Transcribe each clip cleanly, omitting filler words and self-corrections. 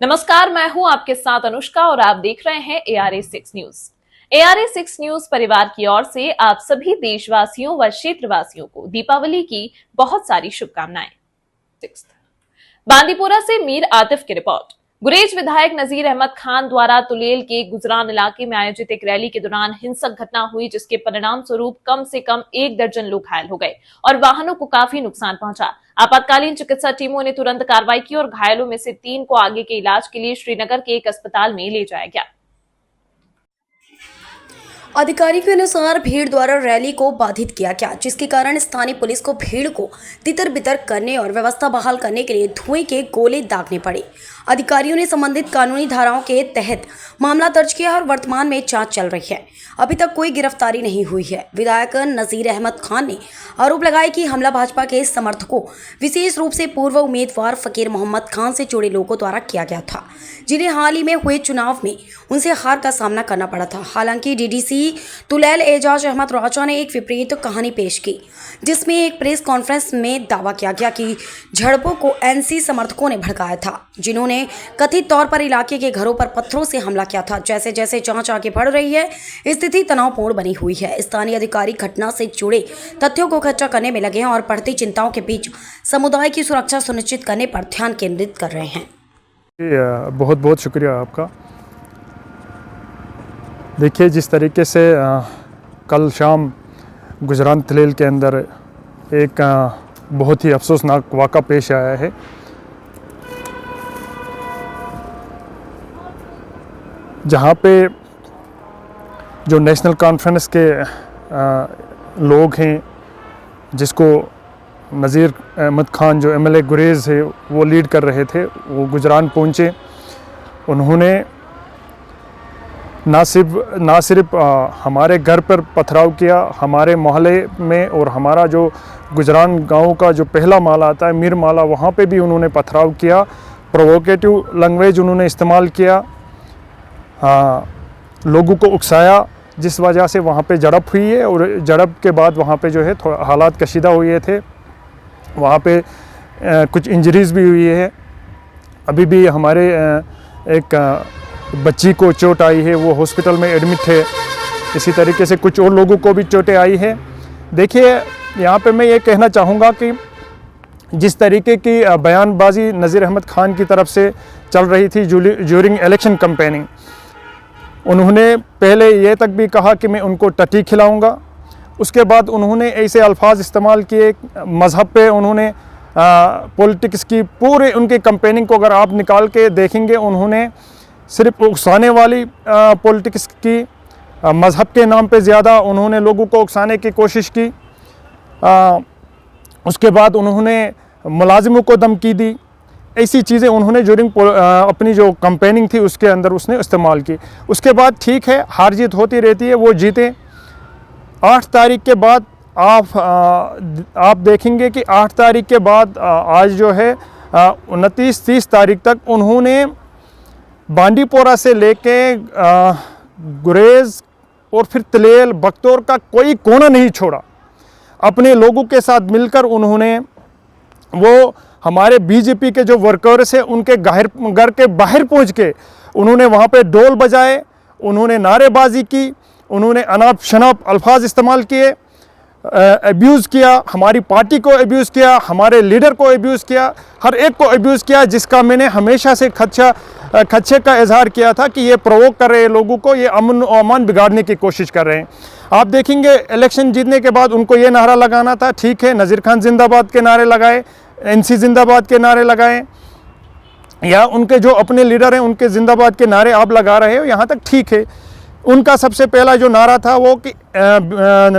नमस्कार, मैं हूं आपके साथ अनुष्का और आप देख रहे हैं ARA6 न्यूज। ARA6 न्यूज परिवार की ओर से आप सभी देशवासियों व क्षेत्रवासियों को दीपावली की बहुत सारी शुभकामनाएं। बांदीपुरा से मीर आतिफ की रिपोर्ट। गुरेज विधायक नजीर अहमद खान द्वारा तुलेल के गुजरान इलाके में आयोजित एक रैली के दौरान हिंसक घटना हुई, जिसके परिणाम स्वरूप कम से कम 1 दर्जन लोग घायल हो गए और वाहनों को काफी नुकसान पहुंचा। आपातकालीन चिकित्सा टीमों ने तुरंत कार्रवाई की और घायलों में से 3 को आगे के इलाज के लिए श्रीनगर के एक अस्पताल में ले जाया गया। अधिकारी के अनुसार भीड़ द्वारा रैली को बाधित किया गया, जिसके कारण स्थानीय पुलिस को भीड़ को तितर बितर करने और व्यवस्था बहाल करने के लिए धुएं के गोले दागने पड़े। अधिकारियों ने संबंधित कानूनी धाराओं के तहत मामला दर्ज किया और वर्तमान में जांच चल रही है। अभी तक कोई गिरफ्तारी नहीं हुई है। विधायक नजीर अहमद खान ने आरोप लगाया कि हमला भाजपा के समर्थकों, विशेष रूप से पूर्व उम्मीदवार फकीर मोहम्मद खान से जुड़े लोगों द्वारा किया गया था, जिन्हें हाल ही में हुए चुनाव में उनसे हार का सामना करना पड़ा था। हालांकि DDC तुलैल एजाज अहमद राजा ने एक विपरीत कहानी पेश की, जिसमें एक प्रेस कॉन्फ्रेंस में दावा किया गया कि झड़पों को NC समर्थकों ने भड़काया था, जिन्होंने कथित तौर पर इलाके के घरों पर पत्थरों से हमला किया था। जैसे जैसे जांच आगे बढ़ रही है, स्थिति तनावपूर्ण बनी हुई है। स्थानीय अधिकारी घटना से जुड़े तथ्यों को इकट्ठा करने में लगे हैं और बढ़ती चिंताओं के बीच समुदाय की सुरक्षा सुनिश्चित करने पर ध्यान केंद्रित कर रहे हैं। बहुत बहुत शुक्रिया आपका। देखिए, जिस तरीके से कल शाम गुजरान तुलेल के अंदर एक बहुत ही अफसोसनाक वाक़ा पेश आया है। जहाँ पे जो नेशनल कॉन्फ्रेंस के लोग हैं, जिसको नज़ीर अहमद खान जो MLA गुरेज है वो लीड कर रहे थे, वो गुजरान पहुँचे। उन्होंने ना सिर्फ हमारे घर पर पथराव किया, हमारे मोहल्ले में और हमारा जो गुजरान गांव का जो पहला माला आता है मीर माला, वहाँ पे भी उन्होंने पथराव किया। प्रोवोकेटिव लैंग्वेज उन्होंने इस्तेमाल किया, लोगों को उकसाया, जिस वजह से वहाँ पे झड़प हुई है। और झड़प के बाद वहाँ पे जो है थोड़ा हालात कशीदा हुए थे, वहाँ पे कुछ इंजरीज़ भी हुई है। अभी भी हमारे एक बच्ची को चोट आई है, वो हॉस्पिटल में एडमिट है। इसी तरीके से कुछ और लोगों को भी चोटें आई है। देखिए, यहाँ पे मैं ये कहना चाहूँगा कि जिस तरीके की बयानबाजी नज़ीर अहमद खान की तरफ से चल रही थी ज्यूरिंग इलेक्शन कैंपेनिंग, उन्होंने पहले ये तक भी कहा कि मैं उनको टटी खिलाऊँगा। उसके बाद उन्होंने ऐसे अल्फाज इस्तेमाल किए, मज़हब पे उन्होंने पॉलिटिक्स की पूरे उनके कैंपेनिंग को अगर आप निकाल के देखेंगे, उन्होंने सिर्फ उकसाने वाली पॉलिटिक्स की, मज़हब के नाम पे ज़्यादा उन्होंने लोगों को उकसाने की कोशिश की। उसके बाद उन्होंने मुलाजिमों को धमकी दी। ऐसी चीज़ें उन्होंने ज्यूरिंग अपनी जो कैंपेनिंग थी उसके अंदर उसने इस्तेमाल की। उसके बाद ठीक है, हार जीत होती रहती है, वो जीते। 8 तारीख के बाद आप देखेंगे कि 8 तारीख के बाद आज जो है 29-30 तारीख तक उन्होंने बांदीपोरा से लेके गुरेज और फिर तुलेल बख्तौर का कोई कोना नहीं छोड़ा। अपने लोगों के साथ मिलकर उन्होंने वो हमारे बीजेपी के जो वर्कर्स हैं उनके घर के बाहर पहुंच के उन्होंने वहाँ पे ढोल बजाए, उन्होंने नारेबाजी की, उन्होंने अनाप शनाप अल्फाज इस्तेमाल किए, अब्यूज़ किया, हमारी पार्टी को अब्यूज़ किया, हमारे लीडर को अब्यूज़ किया, हर एक को अब्यूज़ किया, जिसका मैंने हमेशा से खदशे का इजहार किया था कि ये प्रोवोक कर रहे हैं लोगों को, ये अमन और अमान बिगाड़ने की कोशिश कर रहे हैं। आप देखेंगे इलेक्शन जीतने के बाद उनको ये नारा लगाना था, ठीक है, नज़ीर खान जिंदाबाद के नारे लगाए, NC जिंदाबाद के नारे लगाए, या उनके जो अपने लीडर हैं उनके जिंदाबाद के नारे आप लगा रहे हो, यहाँ तक ठीक है। उनका सबसे पहला जो नारा था वो कि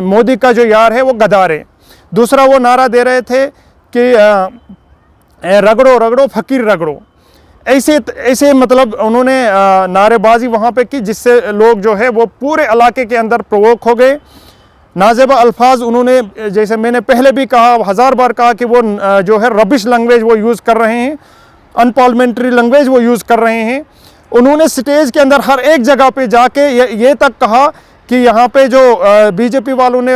मोदी का जो यार है वो गद्दार है। दूसरा वो नारा दे रहे थे कि रगड़ो रगड़ो फकीर रगड़ो। ऐसे मतलब उन्होंने नारेबाजी वहाँ पे की, जिससे लोग जो है वो पूरे इलाके के अंदर प्रोवोक हो गए। नाजेबा अल्फाज उन्होंने, जैसे मैंने पहले भी कहा, 1000 बार कहा कि वो जो है रबिश लैंग्वेज वो यूज़ कर रहे हैं, अनपार्लियामेंट्री लैंग्वेज वो यूज़ कर रहे हैं। उन्होंने स्टेज के अंदर हर एक जगह पे जाके ये तक कहा कि यहाँ पे जो बीजेपी वालों ने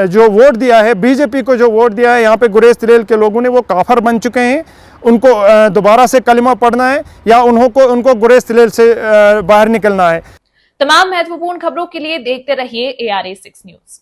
जो वोट दिया है, बीजेपी को जो वोट दिया है, यहाँ पे गुरेज तुलेल के लोगों ने, वो काफर बन चुके हैं उनको दोबारा से कलिमा पढ़ना है या उनको गुरेज तुलेल से बाहर निकलना है। तमाम महत्वपूर्ण खबरों के लिए देखते रहिए ARA 6 न्यूज।